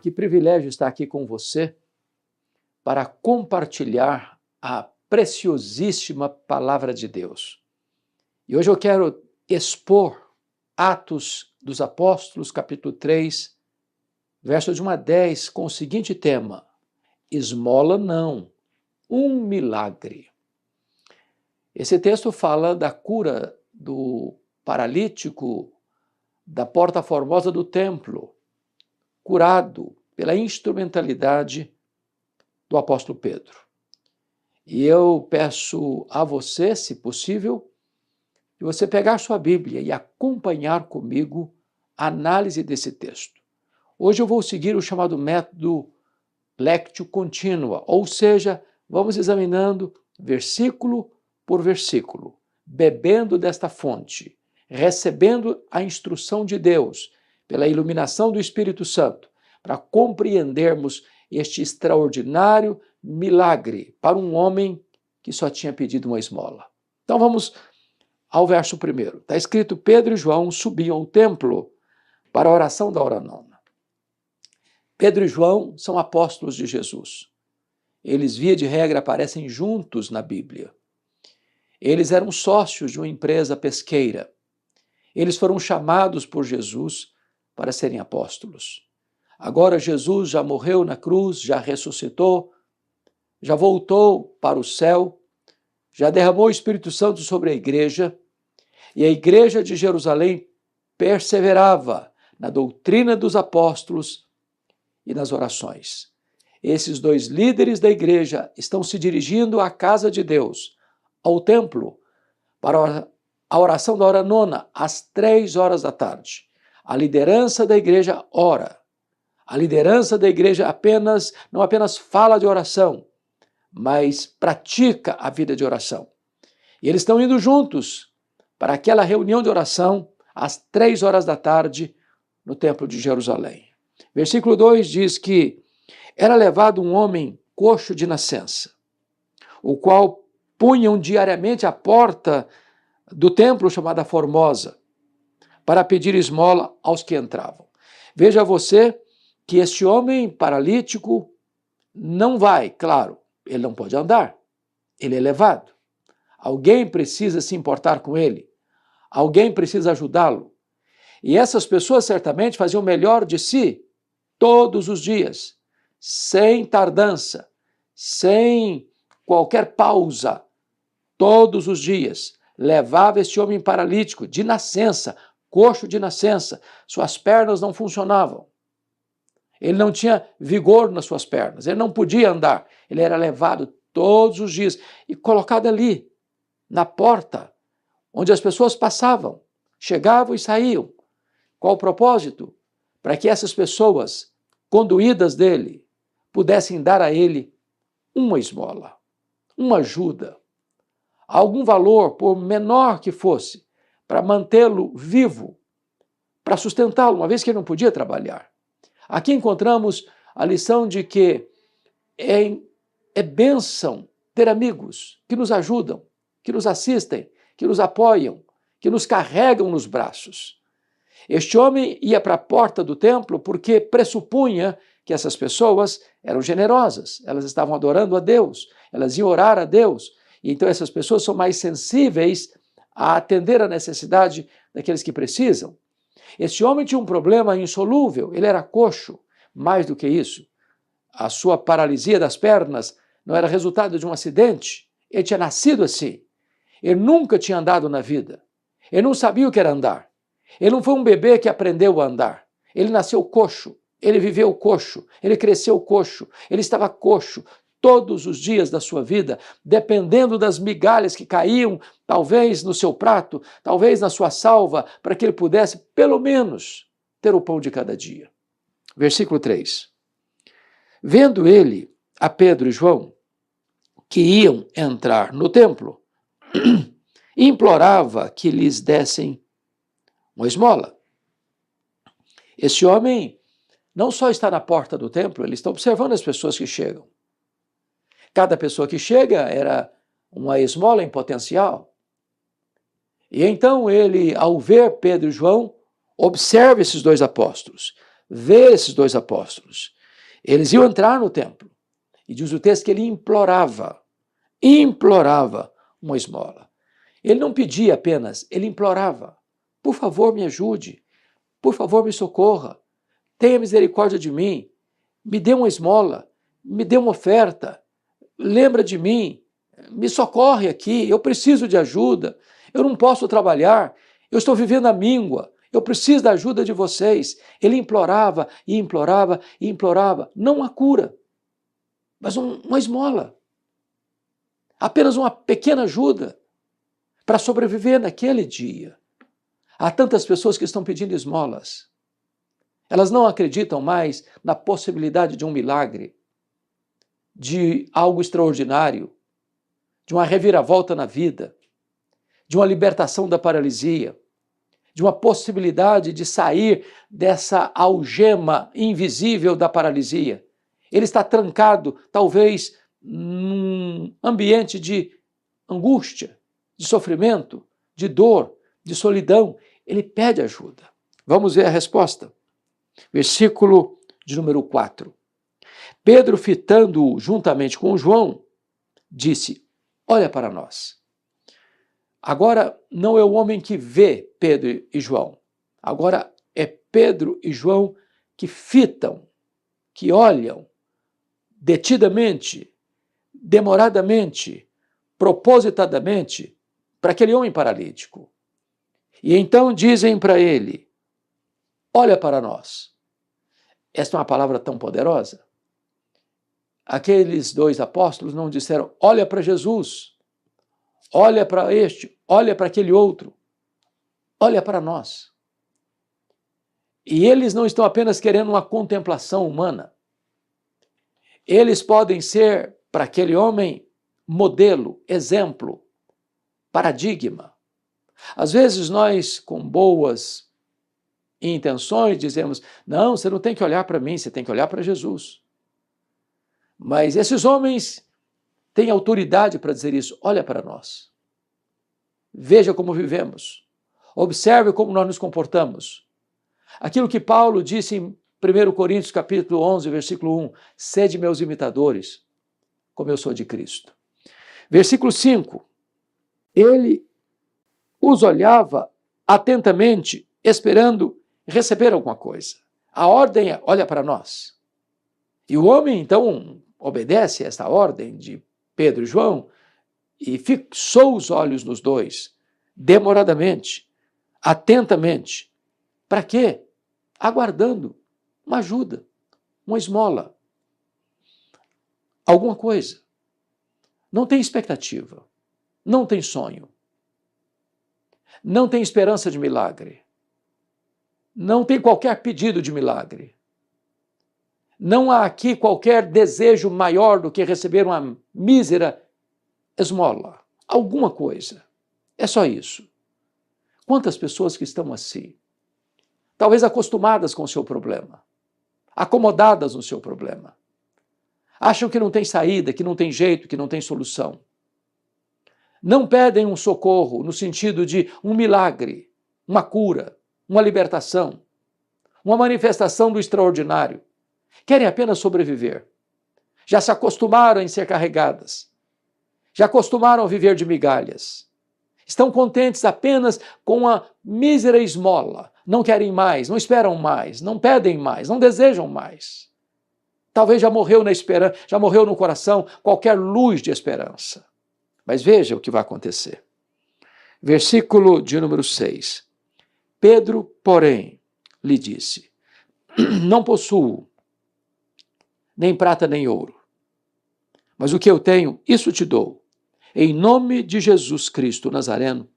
Que privilégio estar aqui com você para compartilhar a preciosíssima Palavra de Deus. E hoje eu quero expor Atos dos Apóstolos, capítulo 3, versos de 1 a 10, com o seguinte tema: esmola não, um milagre. Esse texto fala da cura do paralítico da Porta Formosa do templo, curado pela instrumentalidade do apóstolo Pedro. E eu peço a você, se possível, que você pegar sua Bíblia e acompanhar comigo a análise desse texto. Hoje eu vou seguir o chamado método Lectio Continua, ou seja, vamos examinando versículo por versículo, bebendo desta fonte, recebendo a instrução de Deus, pela iluminação do Espírito Santo, para compreendermos este extraordinário milagre para um homem que só tinha pedido uma esmola. Então vamos ao verso 1. Está escrito: Pedro e João subiam ao templo para a oração da hora nona. Pedro e João são apóstolos de Jesus. Eles, via de regra, aparecem juntos na Bíblia. Eles eram sócios de uma empresa pesqueira. Eles foram chamados por Jesus para serem apóstolos. Agora Jesus já morreu na cruz, já ressuscitou, já voltou para o céu, já derramou o Espírito Santo sobre a igreja, e a igreja de Jerusalém perseverava na doutrina dos apóstolos e nas orações. Esses dois líderes da igreja estão se dirigindo à casa de Deus, ao templo, para a oração da hora nona, às 3 da tarde. A liderança da igreja ora. A liderança da igreja não apenas fala de oração, mas pratica a vida de oração. E eles estão indo juntos para aquela reunião de oração às 3 da tarde no templo de Jerusalém. Versículo 2 diz que era levado um homem coxo de nascença, o qual punham diariamente à porta do templo chamada Formosa, para pedir esmola aos que entravam. Veja você que este homem paralítico não vai, claro, ele não pode andar, ele é levado. Alguém precisa se importar com ele, alguém precisa ajudá-lo. E essas pessoas certamente faziam o melhor de si todos os dias, sem tardança, sem qualquer pausa, todos os dias. Levava este homem paralítico de nascença, coxo de nascença, suas pernas não funcionavam. Ele não tinha vigor nas suas pernas, ele não podia andar. Ele era levado todos os dias e colocado ali, na porta, onde as pessoas passavam, chegavam e saíam. Qual o propósito? Para que essas pessoas, conduídas dele, pudessem dar a ele uma esmola, uma ajuda, algum valor, por menor que fosse, para mantê-lo vivo, para sustentá-lo, uma vez que ele não podia trabalhar. Aqui encontramos a lição de que é bênção ter amigos que nos ajudam, que nos assistem, que nos apoiam, que nos carregam nos braços. Este homem ia para a porta do templo porque pressupunha que essas pessoas eram generosas, elas estavam adorando a Deus, elas iam orar a Deus, e então essas pessoas são mais sensíveis a atender a necessidade daqueles que precisam. Este homem tinha um problema insolúvel, ele era coxo. Mais do que isso, a sua paralisia das pernas não era resultado de um acidente, ele tinha nascido assim. Ele nunca tinha andado na vida, ele não sabia o que era andar. Ele não foi um bebê que aprendeu a andar, ele nasceu coxo, ele viveu coxo, ele cresceu coxo, ele estava coxo todos os dias da sua vida, dependendo das migalhas que caíam, talvez no seu prato, talvez na sua salva, para que ele pudesse, pelo menos, ter o pão de cada dia. Versículo 3. Vendo ele a Pedro e João, que iam entrar no templo, implorava que lhes dessem uma esmola. Este homem não só está na porta do templo, ele está observando as pessoas que chegam. Cada pessoa que chega era uma esmola em potencial. E então ele, ao ver Pedro e João, observa esses dois apóstolos. ver esses dois apóstolos. Eles iam entrar no templo. E diz o texto que ele implorava uma esmola. Ele não pedia apenas, ele implorava. Por favor, me ajude. Por favor, me socorra. Tenha misericórdia de mim. Me dê uma esmola. Me dê uma oferta. Lembra de mim. Me socorre aqui. Eu preciso de ajuda. Eu não posso trabalhar. Eu estou vivendo a míngua. Eu preciso da ajuda de vocês. Ele implorava e implorava e implorava. Não a cura, mas uma esmola. Apenas uma pequena ajuda para sobreviver naquele dia. Há tantas pessoas que estão pedindo esmolas. Elas não acreditam mais na possibilidade de um milagre, de algo extraordinário, de uma reviravolta na vida, de uma libertação da paralisia, de uma possibilidade de sair dessa algema invisível da paralisia. Ele está trancado, talvez, num ambiente de angústia, de sofrimento, de dor, de solidão. Ele pede ajuda. Vamos ver a resposta. Versículo de número 4. Pedro, fitando-o juntamente com João, disse: olha para nós. Agora não é o homem que vê Pedro e João. Agora é Pedro e João que fitam, que olham detidamente, demoradamente, propositadamente para aquele homem paralítico. E então dizem para ele: olha para nós. Esta é uma palavra tão poderosa. Aqueles dois apóstolos não disseram: olha para Jesus, olha para este, olha para aquele outro, olha para nós. E eles não estão apenas querendo uma contemplação humana. Eles podem ser, para aquele homem, modelo, exemplo, paradigma. Às vezes nós, com boas intenções, dizemos: não, você não tem que olhar para mim, você tem que olhar para Jesus. Mas esses homens têm autoridade para dizer isso. Olha para nós. Veja como vivemos. Observe como nós nos comportamos. Aquilo que Paulo disse em 1 Coríntios capítulo 11, versículo 1, sede meus imitadores, como eu sou de Cristo. Versículo 5, ele os olhava atentamente, esperando receber alguma coisa. A ordem é: olha para nós. E o homem, então, obedece a esta ordem de Pedro e João e fixou os olhos nos dois, demoradamente, atentamente. Para quê? Aguardando uma ajuda, uma esmola, alguma coisa. Não tem expectativa, não tem sonho, não tem esperança de milagre, não tem qualquer pedido de milagre. Não há aqui qualquer desejo maior do que receber uma mísera esmola, alguma coisa. É só isso. Quantas pessoas que estão assim, talvez acostumadas com o seu problema, acomodadas no seu problema, acham que não tem saída, que não tem jeito, que não tem solução. Não pedem um socorro no sentido de um milagre, uma cura, uma libertação, uma manifestação do extraordinário. Querem apenas sobreviver. Já se acostumaram em ser carregadas. Já acostumaram a viver de migalhas. Estão contentes apenas com a mísera esmola. Não querem mais, não esperam mais, não pedem mais, não desejam mais. Talvez já morreu na esperança, já morreu no coração qualquer luz de esperança. Mas veja o que vai acontecer. Versículo de número 6. Pedro, porém, lhe disse: não possuo nem prata nem ouro, mas o que eu tenho, isso te dou. Em nome de Jesus Cristo Nazareno,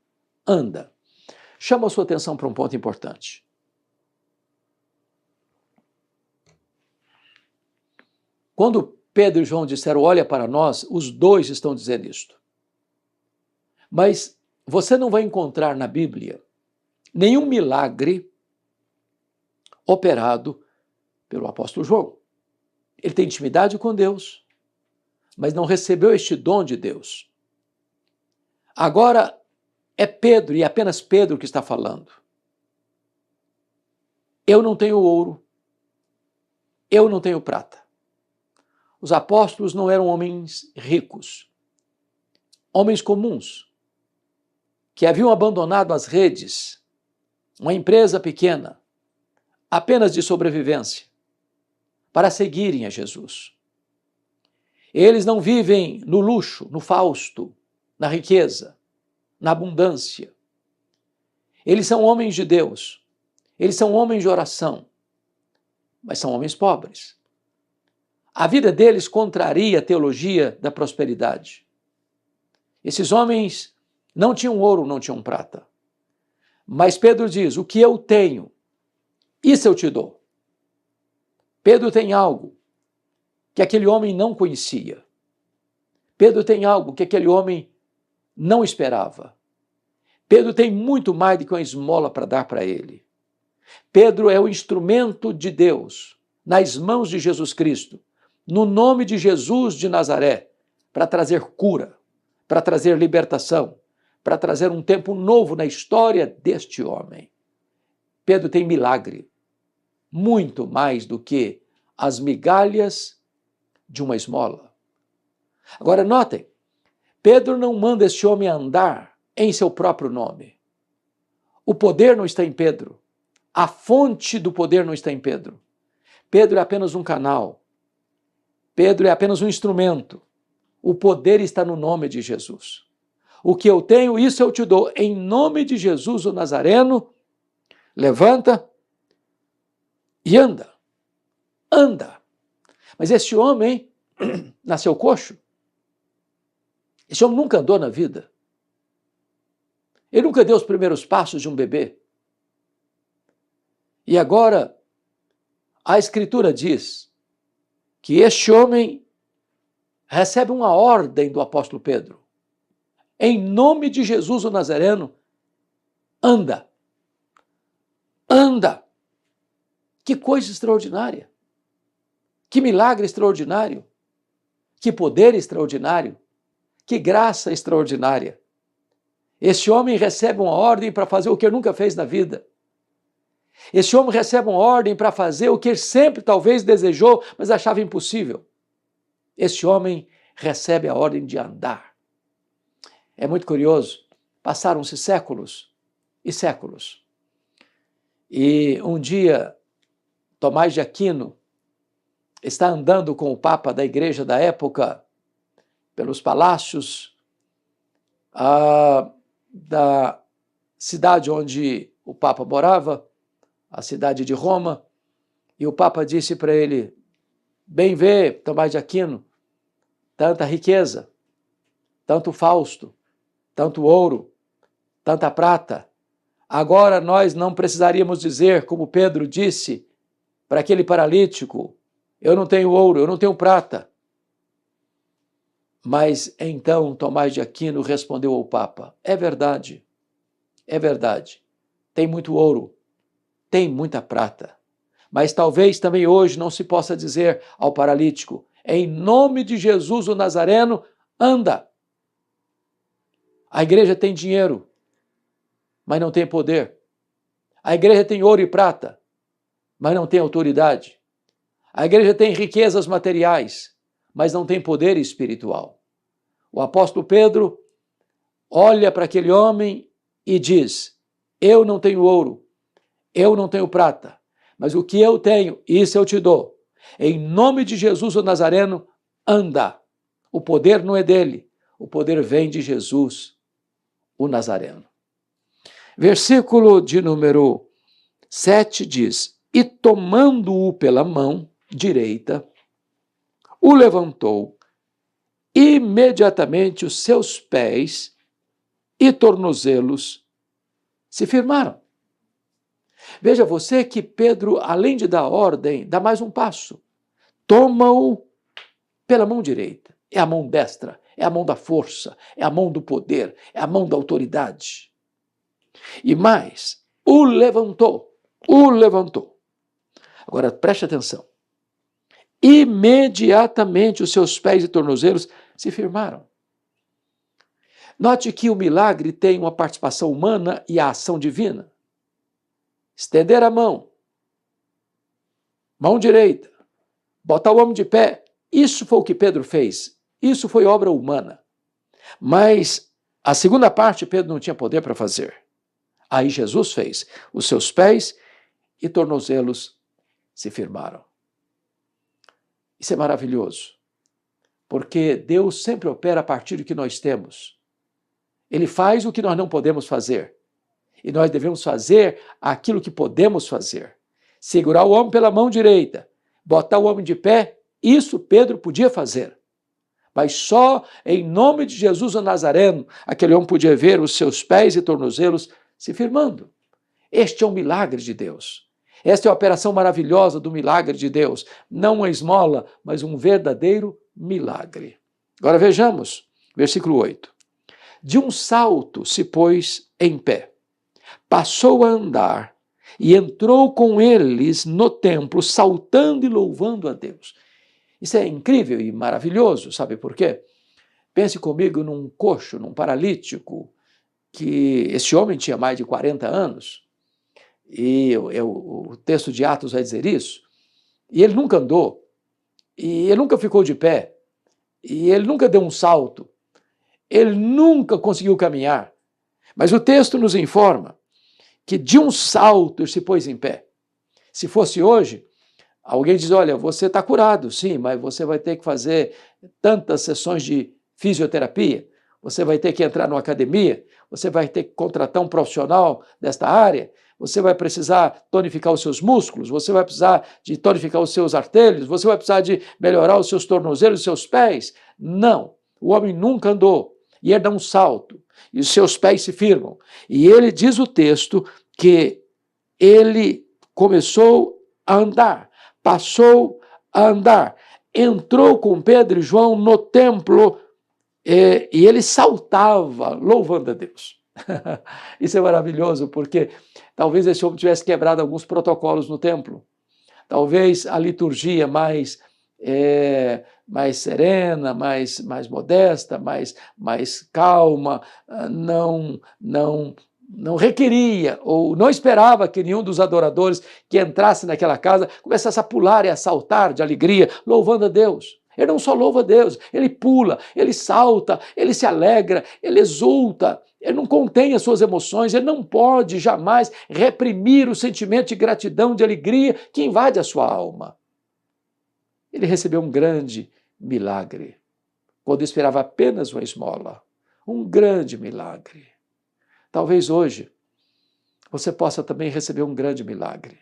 anda. Chama a sua atenção para um ponto importante. Quando Pedro e João disseram: olha para nós, os dois estão dizendo isto. Mas você não vai encontrar na Bíblia nenhum milagre operado pelo apóstolo João. Ele tem intimidade com Deus, mas não recebeu este dom de Deus. Agora é Pedro, e apenas Pedro, que está falando. Eu não tenho ouro, eu não tenho prata. Os apóstolos não eram homens ricos, homens comuns, que haviam abandonado as redes, uma empresa pequena, apenas de sobrevivência, para seguirem a Jesus. Eles não vivem no luxo, no fausto, na riqueza, na abundância. Eles são homens de Deus, eles são homens de oração, mas são homens pobres. A vida deles contraria a teologia da prosperidade. Esses homens não tinham ouro, não tinham prata. Mas Pedro diz, o que eu tenho, isso eu te dou. Pedro tem algo que aquele homem não conhecia. Pedro tem algo que aquele homem não esperava. Pedro tem muito mais do que uma esmola para dar para ele. Pedro é o instrumento de Deus nas mãos de Jesus Cristo, no nome de Jesus de Nazaré, para trazer cura, para trazer libertação, para trazer um tempo novo na história deste homem. Pedro tem milagre, muito mais do que as migalhas de uma esmola. Agora notem, Pedro não manda este homem andar em seu próprio nome. O poder não está em Pedro. A fonte do poder não está em Pedro. Pedro é apenas um canal. Pedro é apenas um instrumento. O poder está no nome de Jesus. O que eu tenho, isso eu te dou. Em nome de Jesus, o Nazareno, levanta e anda. Anda. Mas esse homem nasceu coxo. Esse homem nunca andou na vida. Ele nunca deu os primeiros passos de um bebê. E agora, a Escritura diz que este homem recebe uma ordem do apóstolo Pedro. Em nome de Jesus o Nazareno, anda. Anda. Que coisa extraordinária. Que milagre extraordinário. Que poder extraordinário. Que graça extraordinária. Este homem recebe uma ordem para fazer o que ele nunca fez na vida. Esse homem recebe uma ordem para fazer o que ele sempre talvez desejou, mas achava impossível. Esse homem recebe a ordem de andar. É muito curioso. Passaram-se séculos e séculos. E um dia, Tomás de Aquino está andando com o Papa da igreja da época pelos palácios da cidade onde o Papa morava, a cidade de Roma, e o Papa disse para ele, bem vê, Tomás de Aquino, tanta riqueza, tanto fausto, tanto ouro, tanta prata. Agora nós não precisaríamos dizer, como Pedro disse para aquele paralítico, eu não tenho ouro, eu não tenho prata. Mas então Tomás de Aquino respondeu ao Papa, é verdade, tem muito ouro, tem muita prata, mas talvez também hoje não se possa dizer ao paralítico, em nome de Jesus o Nazareno, anda. A igreja tem dinheiro, mas não tem poder. A igreja tem ouro e prata, mas não tem autoridade. A igreja tem riquezas materiais, mas não tem poder espiritual. O apóstolo Pedro olha para aquele homem e diz, eu não tenho ouro, eu não tenho prata, mas o que eu tenho, isso eu te dou. Em nome de Jesus o Nazareno, anda. O poder não é dele, o poder vem de Jesus, o Nazareno. Versículo de número 7 diz, e tomando-o pela mão direita, o levantou, imediatamente os seus pés e tornozelos se firmaram. Veja você que Pedro, além de dar ordem, dá mais um passo. Toma-o pela mão direita. É a mão destra, é a mão da força, é a mão do poder, é a mão da autoridade. E mais, o levantou. Agora preste atenção. Imediatamente os seus pés e tornozelos se firmaram. Note que o milagre tem uma participação humana e a ação divina. Estender a mão direita, botar o homem de pé. Isso foi o que Pedro fez. Isso foi obra humana. Mas a segunda parte Pedro não tinha poder para fazer. Aí Jesus fez. Os seus pés e tornozelos se firmaram. Isso é maravilhoso, porque Deus sempre opera a partir do que nós temos. Ele faz o que nós não podemos fazer. E nós devemos fazer aquilo que podemos fazer. Segurar o homem pela mão direita, botar o homem de pé, isso Pedro podia fazer. Mas só em nome de Jesus o Nazareno, aquele homem podia ver os seus pés e tornozelos se firmando. Este é um milagre de Deus. Esta é a operação maravilhosa do milagre de Deus. Não uma esmola, mas um verdadeiro milagre. Agora vejamos, versículo 8. De um salto se pôs em pé, passou a andar e entrou com eles no templo, saltando e louvando a Deus. Isso é incrível e maravilhoso, sabe por quê? Pense comigo num coxo, num paralítico, que esse homem tinha mais de 40 anos, e o texto de Atos vai dizer isso, e ele nunca andou, e ele nunca ficou de pé, e ele nunca deu um salto, ele nunca conseguiu caminhar, mas o texto nos informa que de um salto ele se pôs em pé. Se fosse hoje, alguém diz, olha, você está curado, sim, mas você vai ter que fazer tantas sessões de fisioterapia, você vai ter que entrar numa academia, você vai ter que contratar um profissional desta área, você vai precisar tonificar os seus músculos, você vai precisar de tonificar os seus artérios, você vai precisar de melhorar os seus tornozelos, os seus pés. Não, o homem nunca andou, e ele dá um salto, e os seus pés se firmam. E ele diz o texto que ele começou a andar, passou a andar, entrou com Pedro e João no templo e ele saltava, louvando a Deus. Isso é maravilhoso, porque talvez esse homem tivesse quebrado alguns protocolos no templo. Talvez a liturgia mais serena, mais modesta, mais calma, não requeria ou não esperava que nenhum dos adoradores que entrasse naquela casa começasse a pular e a saltar de alegria, louvando a Deus. Ele não só louva a Deus, ele pula, ele salta, ele se alegra, ele exulta, ele não contém as suas emoções, ele não pode jamais reprimir o sentimento de gratidão, de alegria que invade a sua alma. Ele recebeu um grande milagre, quando esperava apenas uma esmola. Um grande milagre. Talvez hoje você possa também receber um grande milagre.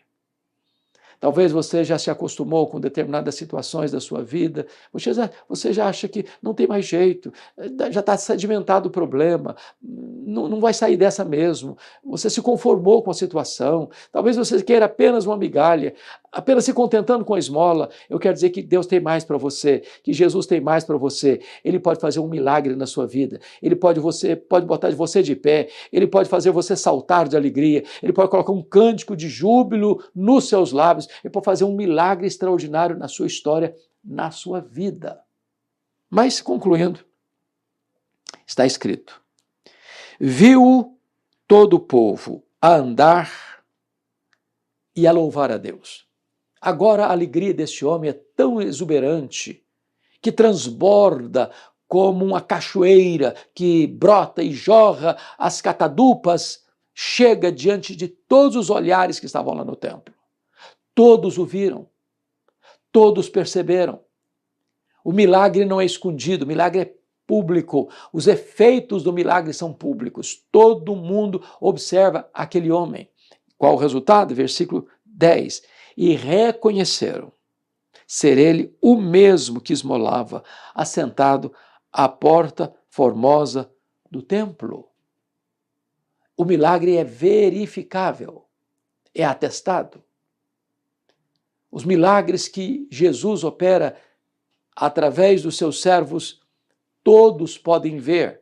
Talvez você já se acostumou com determinadas situações da sua vida, você já acha que não tem mais jeito, já está sedimentado o problema, não vai sair dessa mesmo, você se conformou com a situação, talvez você queira apenas uma migalha, apenas se contentando com a esmola. Eu quero dizer que Deus tem mais para você, que Jesus tem mais para você, Ele pode fazer um milagre na sua vida, Ele pode botar você de pé, Ele pode fazer você saltar de alegria, Ele pode colocar um cântico de júbilo nos seus lábios, Ele pode fazer um milagre extraordinário na sua história, na sua vida. Mas, concluindo, está escrito, viu todo o povo a andar e a louvar a Deus. Agora a alegria deste homem é tão exuberante que transborda como uma cachoeira que brota e jorra as catadupas, chega diante de todos os olhares que estavam lá no templo. Todos o viram, todos perceberam. O milagre não é escondido, o milagre é público. Os efeitos do milagre são públicos. Todo mundo observa aquele homem. Qual o resultado? Versículo 10. E reconheceram ser ele o mesmo que esmolava, assentado à porta formosa do templo. O milagre é verificável, é atestado. Os milagres que Jesus opera através dos seus servos, todos podem ver,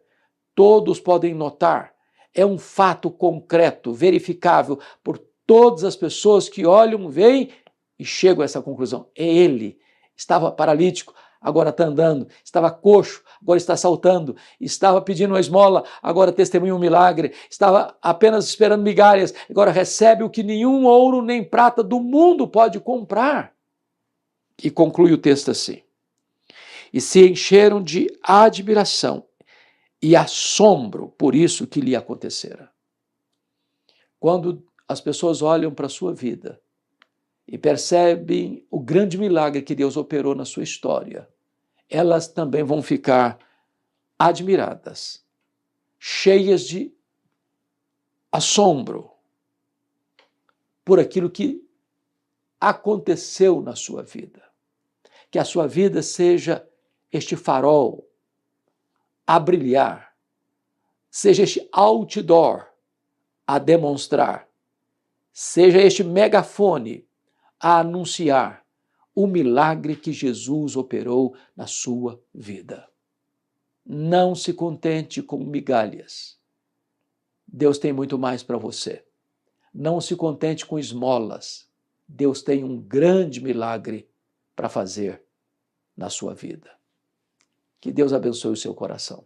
todos podem notar. É um fato concreto, verificável por todas as pessoas que olham, veem e chegam a essa conclusão. É ele. Estava paralítico, agora está andando. Estava coxo, agora está saltando. Estava pedindo uma esmola, agora testemunha um milagre. Estava apenas esperando migalhas, agora recebe o que nenhum ouro nem prata do mundo pode comprar. E conclui o texto assim: e se encheram de admiração e assombro por isso que lhe acontecera. Quando as pessoas olham para a sua vida e percebem o grande milagre que Deus operou na sua história, elas também vão ficar admiradas, cheias de assombro por aquilo que aconteceu na sua vida. Que a sua vida seja este farol a brilhar, seja este outdoor a demonstrar, seja este megafone a anunciar o milagre que Jesus operou na sua vida. Não se contente com migalhas. Deus tem muito mais para você. Não se contente com esmolas. Deus tem um grande milagre para fazer na sua vida. Que Deus abençoe o seu coração.